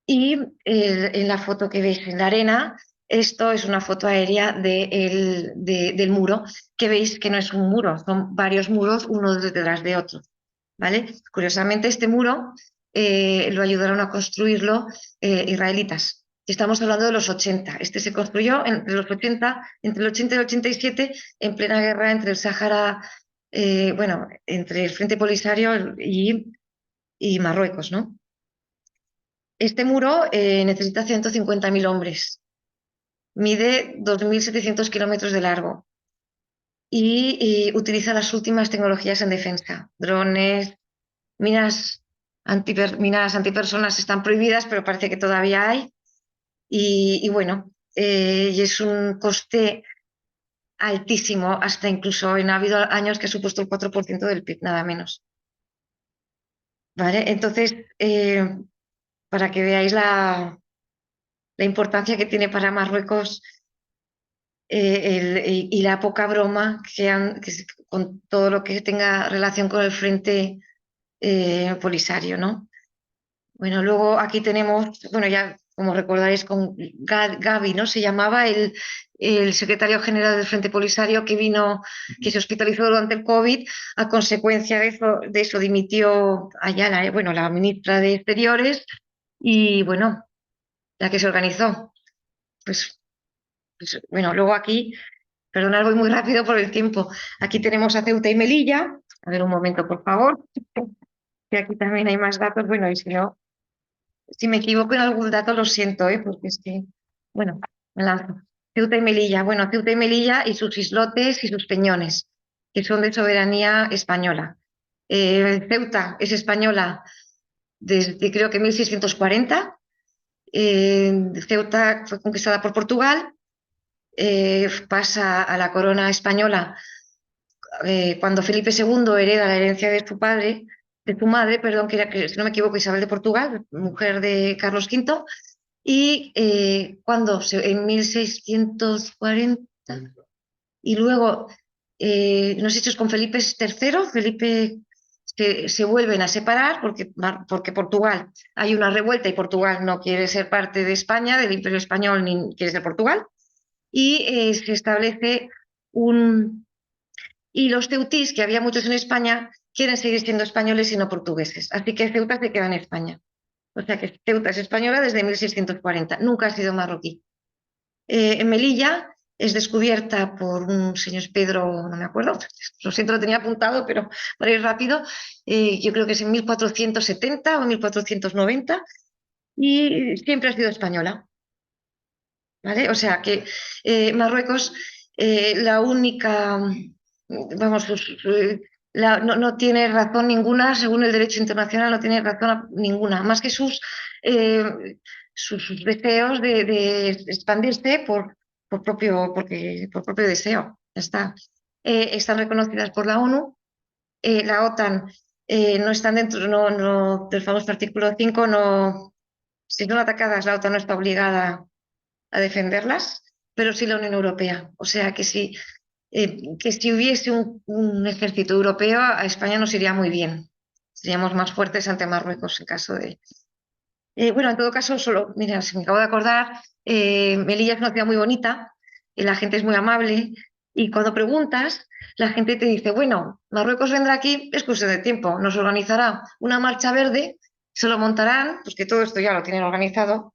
Y en la foto que veis en la arena, esto es una foto aérea del muro, que veis que no es un muro, son varios muros, uno detrás de otro. ¿Vale? Curiosamente, este muro lo ayudaron a construirlo israelitas. Estamos hablando de los 80. Este se construyó entre el 80 y el 87, en plena guerra entre el Sáhara, bueno, entre el Frente Polisario y Marruecos, ¿no? Este muro necesita 150.000 hombres, mide 2.700 kilómetros de largo y utiliza las últimas tecnologías en defensa, drones, minas antipersonas están prohibidas, pero parece que todavía hay. Y bueno, y es un coste altísimo, hasta incluso ha habido años que ha supuesto el 4% del PIB, nada menos. ¿Vale? Entonces, para que veáis la importancia que tiene para Marruecos y la poca broma con todo lo que tenga relación con el frente polisario, ¿no? Bueno, luego aquí tenemos, bueno, ya como recordaréis, con Gavi, ¿no? Se llamaba el secretario general del Frente Polisario que se hospitalizó durante el COVID. A consecuencia de eso dimitió Ayala, bueno, la ministra de Exteriores, y bueno, la que se organizó. Pues bueno, luego aquí, perdonad, voy muy rápido por el tiempo. Aquí tenemos a Ceuta y Melilla. A ver, un momento, por favor, que aquí también hay más datos. Bueno, y si no. Si me equivoco en algún dato, lo siento, porque es que, bueno, me lanzo. Ceuta y Melilla. Bueno, Ceuta y Melilla y sus islotes y sus peñones, que son de soberanía española. Ceuta es española desde creo que 1640. Ceuta fue conquistada por Portugal, pasa a la corona española cuando Felipe II hereda la herencia de su madre, perdón, que si no me equivoco, Isabel de Portugal, mujer de Carlos V, y en 1640, y luego los hechos con Felipe III, Felipe se vuelven a separar porque Portugal, hay una revuelta y Portugal no quiere ser parte de España, del Imperio Español, ni quiere ser Portugal, y se establece un... Y los ceutís, que había muchos en España, quieren seguir siendo españoles y no portugueses, así que Ceuta se queda en España. O sea que Ceuta es española desde 1640, nunca ha sido marroquí. En Melilla es descubierta por un señor Pedro, no me acuerdo, lo siento, lo tenía apuntado, pero para ir rápido, yo creo que es en 1470 o 1490, y siempre ha sido española. ¿Vale? O sea que Marruecos, la única, vamos, no tiene razón ninguna, según el derecho internacional, no tiene razón ninguna, más que eh, sus deseos de expandirse por propio deseo. Ya está. Están reconocidas por la ONU, la OTAN no están dentro del famoso artículo 5, no, si son atacadas, la OTAN no está obligada a defenderlas, pero sí la Unión Europea. O sea que sí, que si hubiese un ejército europeo a España nos iría muy bien. Seríamos más fuertes ante Marruecos en caso de... bueno, en todo caso, solo, mira, se me acabo de acordar, Melilla es una ciudad muy bonita, y la gente es muy amable, y cuando preguntas, la gente te dice, bueno, Marruecos vendrá aquí, es cuestión de tiempo, nos organizará una marcha verde, se lo montarán, pues que todo esto ya lo tienen organizado,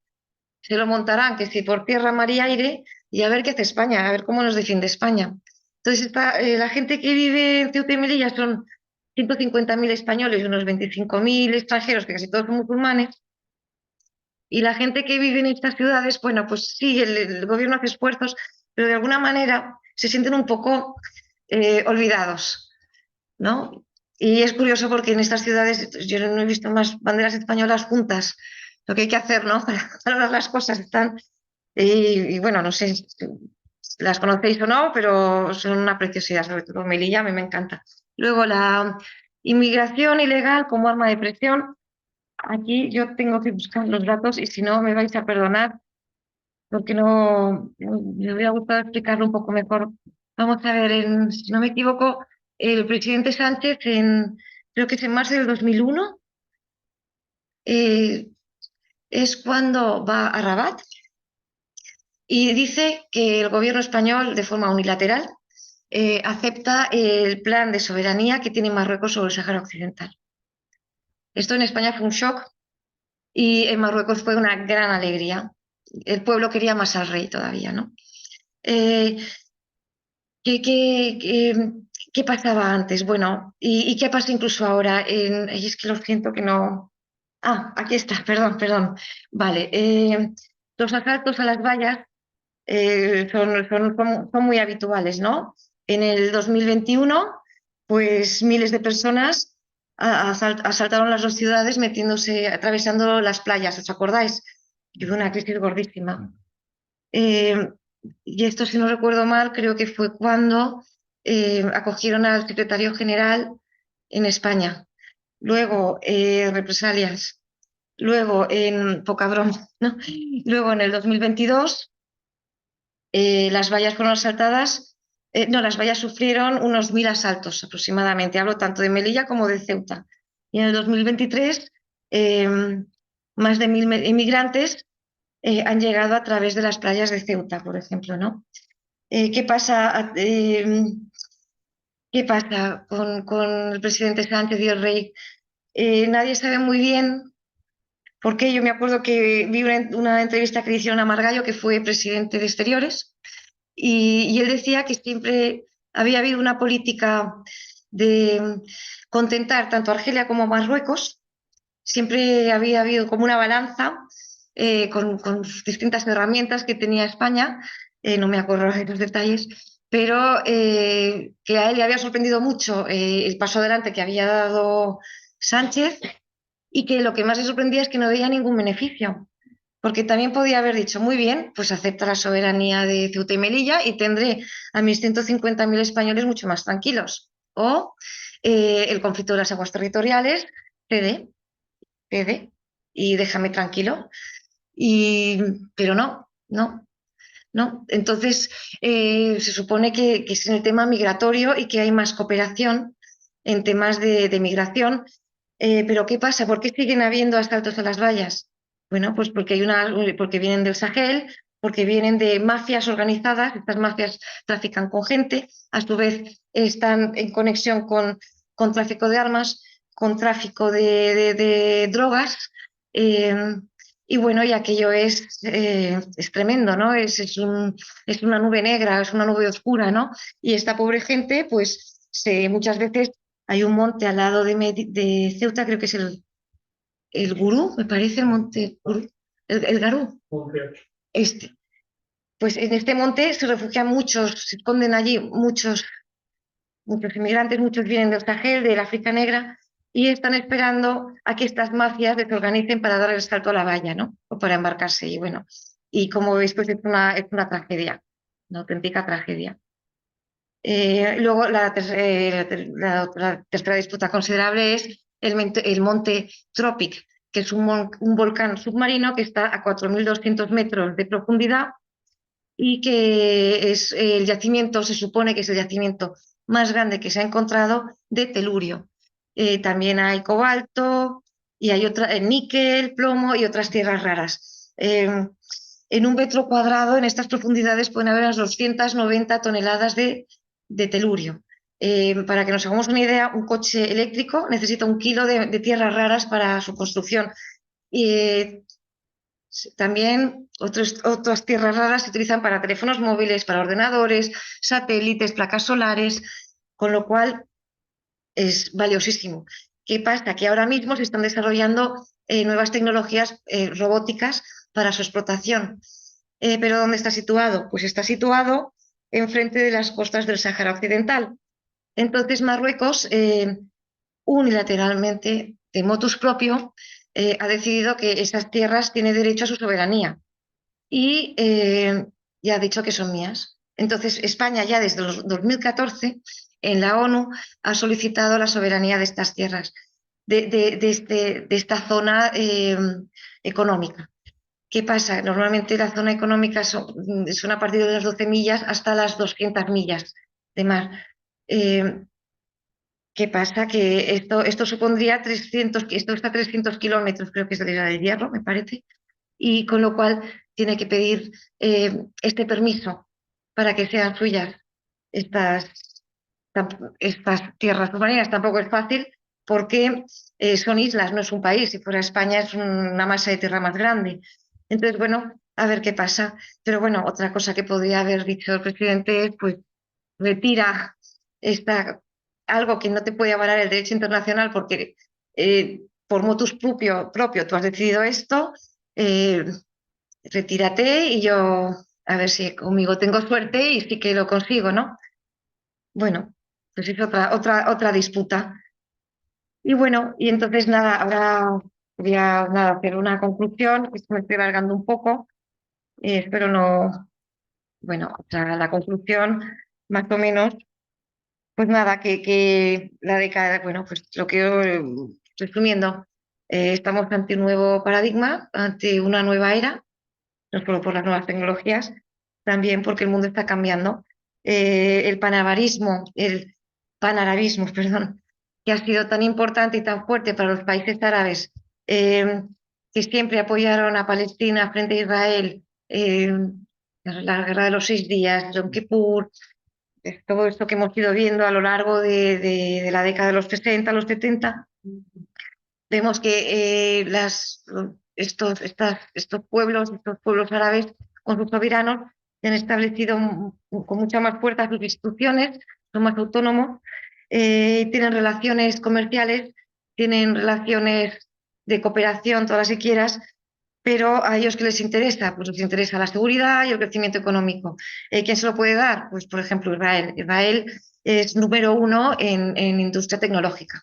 se lo montarán, que si por tierra, mar y aire, y a ver qué hace España, a ver cómo nos defiende España. Entonces, la gente que vive en Ceuta y Melilla son 150.000 españoles y unos 25.000 extranjeros, que casi todos son musulmanes, y la gente que vive en estas ciudades, bueno, pues sí, el gobierno hace esfuerzos, pero de alguna manera se sienten un poco olvidados, ¿no? Y es curioso porque en estas ciudades yo no he visto más banderas españolas juntas. Lo que hay que hacer, ¿no? Para valorar las cosas están. Y bueno, no sé si las conocéis o no, pero son una preciosidad, sobre todo Melilla, a mí me encanta. Luego, la inmigración ilegal como arma de presión. Aquí yo tengo que buscar los datos y si no me vais a perdonar porque no me hubiera gustado explicarlo un poco mejor. Vamos a ver, si no me equivoco, el presidente Sánchez, creo que es en marzo del 2001, eh, es cuando va a Rabat y dice que el gobierno español, de forma unilateral, acepta el plan de soberanía que tiene Marruecos sobre el Sáhara Occidental. Esto en España fue un shock y en Marruecos fue una gran alegría. El pueblo quería más al rey todavía, ¿no? Eh, ¿qué, qué, qué- qué pasaba antes? Bueno, ¿y qué pasa incluso ahora? Ay, es que lo siento que no... Ah, aquí está, perdón, perdón. Vale, los asaltos a las vallas son muy habituales, ¿no? En el 2021, pues miles de personas asaltaron las dos ciudades metiéndose, atravesando las playas, ¿os acordáis? Que fue una crisis gordísima. Eh, y esto, si no recuerdo mal, creo que fue cuando acogieron al secretario general en España. Luego, represalias. Luego, poca broma, ¿no? Luego, en el 2022 las vallas fueron asaltadas, no, las vallas sufrieron unos 1.000 asaltos aproximadamente, hablo tanto de Melilla como de Ceuta. Y en el 2023, eh, más de 1.000 inmigrantes han llegado a través de las playas de Ceuta, por ejemplo, ¿no? ¿Qué pasa, qué pasa con el presidente Sánchez y el rey? Nadie sabe muy bien por qué. Yo me acuerdo que vi una entrevista que le hicieron a Margallo, que fue presidente de Exteriores, y él decía que siempre había habido una política de contentar tanto a Argelia como a Marruecos, siempre había habido como una balanza con distintas herramientas que tenía España, no me acuerdo de los detalles, pero que a él le había sorprendido mucho el paso adelante que había dado Sánchez y que lo que más le sorprendía es que no veía ningún beneficio. Porque también podía haber dicho, muy bien, pues acepta la soberanía de Ceuta y Melilla y tendré a mis 150.000 españoles mucho más tranquilos. O el conflicto de las aguas territoriales, cede, cede y déjame tranquilo. Y, pero no, no, no. Entonces, se supone que es en el tema migratorio y que hay más cooperación en temas de migración. Pero ¿qué pasa? ¿Por qué siguen habiendo asaltos a las vallas? Bueno, pues porque vienen del Sahel, porque vienen de mafias organizadas, estas mafias trafican con gente, a su vez están en conexión con tráfico de armas, con tráfico de drogas, eh, y bueno, y aquello es tremendo, ¿no? Es una nube negra, es una nube oscura, ¿no? Y esta pobre gente, pues muchas veces hay un monte al lado de Ceuta, creo que es el Gurú, me parece el monte Gurú, el Garú. Este. Pues en este monte se refugian muchos, se esconden allí muchos inmigrantes, muchos vienen del Sahel, del África Negra, y están esperando a que estas mafias les organicen para dar el salto a la valla, ¿no? O para embarcarse. Y bueno, y como veis, pues es una tragedia, una auténtica tragedia. Luego, la tercera disputa considerable es el monte Tropic, que es un volcán submarino que está a 4.200 metros de profundidad y que es el yacimiento, se supone que es el yacimiento más grande que se ha encontrado de telurio. También hay cobalto y hay níquel, plomo y otras tierras raras. En un metro cuadrado, en estas profundidades, pueden haber unas 290 toneladas de telurio. Para que nos hagamos una idea, un coche eléctrico necesita 1 kilo de tierras raras para su construcción. Eh, También otras tierras raras se utilizan para teléfonos móviles, para ordenadores, satélites, placas solares, con lo cual es valiosísimo. ¿Qué pasa? Que ahora mismo se están desarrollando nuevas tecnologías robóticas para su explotación. ¿Pero dónde está situado? Pues está situado enfrente de las costas del Sáhara Occidental. Entonces Marruecos, unilateralmente, de motus propio, ha decidido que esas tierras tienen derecho a su soberanía y ya ha dicho que son mías. Entonces, España ya desde el 2014 en la ONU ha solicitado la soberanía de estas tierras, de esta zona económica. ¿Qué pasa? Normalmente la zona económica son a partir de las 12 millas hasta las 200 millas de mar. ¿Qué pasa? Que esto supondría 300, esto está a 300 kilómetros, creo que es de la de Hierro, me parece, y con lo cual tiene que pedir este permiso para que sean suyas estas, estas tierras submarinas. Tampoco es fácil porque son islas, no es un país. Si fuera España es una masa de tierra más grande. Entonces, bueno, a ver qué pasa. Pero bueno, otra cosa que podría haber dicho el presidente es, pues, retira algo que no te puede avalar el derecho internacional porque por motus propio tú has decidido esto, eh, retírate y yo a ver si conmigo tengo suerte y sí que lo consigo, ¿no? Bueno, pues es otra disputa. Y bueno, y entonces nada, ahora voy a hacer una conclusión, que me estoy alargando un poco, espero no, bueno, o sea, la conclusión más o menos, pues nada, que la década, bueno, pues lo que resumiendo, estamos ante un nuevo paradigma, ante una nueva era, no solo por las nuevas tecnologías, también porque el mundo está cambiando. El panarabismo, perdón, que ha sido tan importante y tan fuerte para los países árabes, que siempre apoyaron a Palestina frente a Israel, la guerra de los 6 días, Yom Kippur, todo esto que hemos ido viendo a lo largo de la década de los 60, los 70, vemos que estos pueblos árabes con sus soberanos se han establecido con mucha más fuerza sus instituciones, son más autónomos, tienen relaciones comerciales, tienen relaciones de cooperación, todas las que quieras, pero a ellos ¿qué les interesa? Pues les interesa la seguridad y el crecimiento económico. ¿Quién se lo puede dar? Pues, por ejemplo, Israel. Israel es número uno en industria tecnológica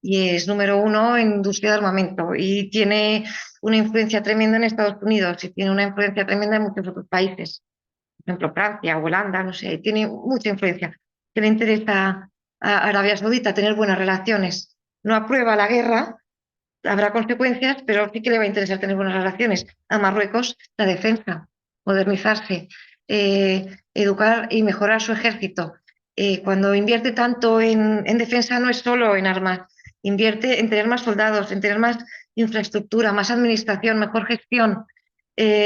y es número uno en industria de armamento y tiene una influencia tremenda en Estados Unidos y tiene una influencia tremenda en muchos otros países, por ejemplo Francia, Holanda, no sé, tiene mucha influencia. ¿Qué le interesa a Arabia Saudita? Tener buenas relaciones. No aprueba la guerra, habrá consecuencias, pero sí que le va a interesar tener buenas relaciones. A Marruecos, la defensa, modernizarse, educar y mejorar su ejército. Cuando invierte tanto en defensa no es solo en armas, invierte en tener más soldados, en tener más infraestructura, más administración, mejor gestión,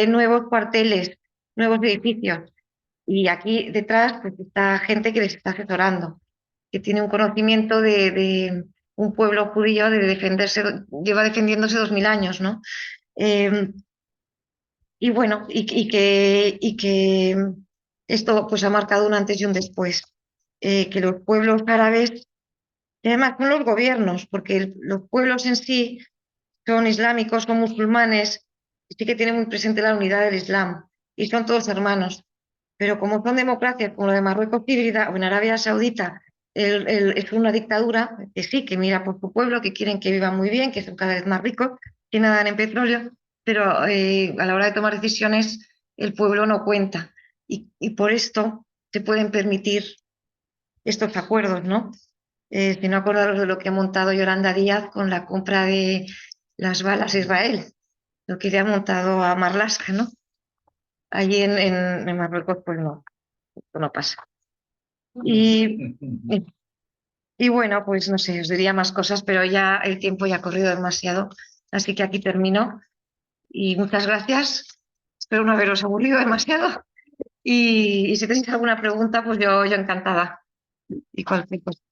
nuevos cuarteles, nuevos edificios. Y aquí detrás pues, está gente que les está asesorando, que tiene un conocimiento de un pueblo judío de defenderse, lleva defendiéndose 2000 años, ¿no? Eh, y bueno, y que esto pues ha marcado un antes y un después. Que los pueblos árabes, y además son los gobiernos, porque los pueblos en sí son islámicos, son musulmanes, y sí que tienen muy presente la unidad del Islam, y son todos hermanos. Pero como son democracias como la de Marruecos híbrida o en Arabia Saudita, es una dictadura que sí, que mira por su pueblo, que quieren que vivan muy bien, que son cada vez más ricos, que nadan en petróleo, pero a la hora de tomar decisiones el pueblo no cuenta. Y por esto se pueden permitir estos acuerdos, ¿no? Si no acordaros de lo que ha montado Yolanda Díaz con la compra de las balas a Israel, lo que le ha montado a Marlaska, ¿no? Allí en Marruecos, pues no, esto no pasa. Y bueno, pues no sé, os diría más cosas, pero ya el tiempo ya ha corrido demasiado, así que aquí termino. Y muchas gracias. Espero no haberos aburrido demasiado. Y si tenéis alguna pregunta, pues yo encantada. Y cualquier cosa.